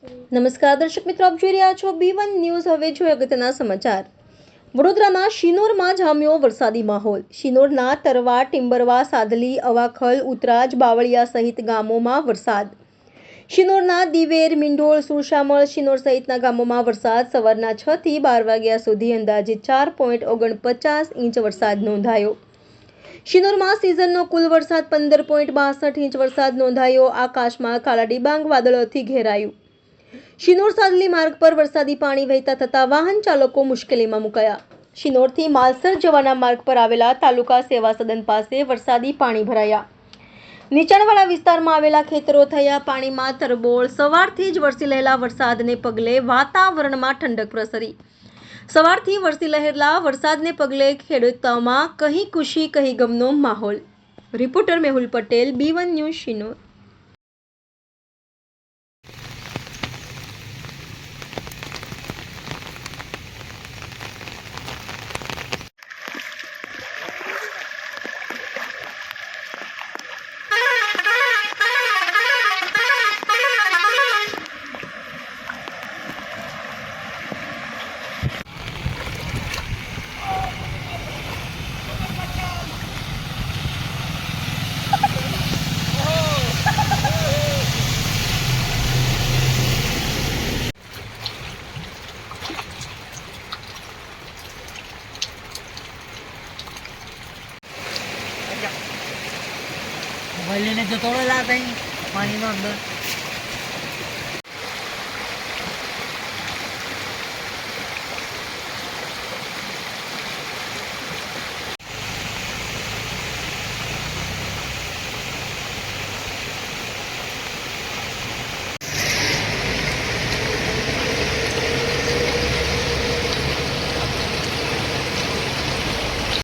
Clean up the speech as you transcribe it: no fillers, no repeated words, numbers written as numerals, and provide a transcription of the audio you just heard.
નમસ્કાર દર્શક મિત્રો, આપ જોઈ રહ્યા છો B1 ન્યૂઝ। હવે જોઈએ અગત્યના સમાચાર। વડોદરાના શિનોરમાં જામ્યો વરસાદી માહોલ। શિનોરના તરવા, ટિમ્બરવા, સાદલી, અવાખલ, ઉતરાજ, બાવળિયા સહિત ગામોમાં વરસાદ। શિનોરના દિવેર, મિંડોળ, સુરશામળ, શિનોર સહિતના ગામોમાં વરસાદ સવારના 6 થી 12 વાગ્યા સુધી અંદાજે 4.49 ઇંચ વરસાદ નોંધાયો। શિનોરમાં સિઝનનો કુલ વરસાદ 15.62 ઇંચ વરસાદ નોંધાયો। આકાશમાં કાળા ડિબાંગ વાદળોથી ઘેરાયું। શિનોર સાદલી માર્ગ પર વરસાદી પાણી વહેતા થતા વાહન ચાલકો મુશ્કેલીમાં મુકાયા। શિનોરથી માલસર જવાના માર્ગ પર આવેલા તાલુકા સેવા સદન પાસે વરસાદી પાણી ભરાયા। નીચાણવાળા વિસ્તારમાં આવેલા ખેતરો થયા પાણીમાં તરબોળ। સવારથી જ વરસી રહેલા વરસાદને પગલે વાતાવરણમાં ઠંડક પ્રસરી। સવારથી વરસી રહેલા વરસાદને પગલે ખેડૂતોમાં કહી ખુશી કહી ગમનો માહોલ। Reporter Mehul Patel, B1 news, Shinor. Mobile લઈને જતો રહે પાણીમાં અંદર।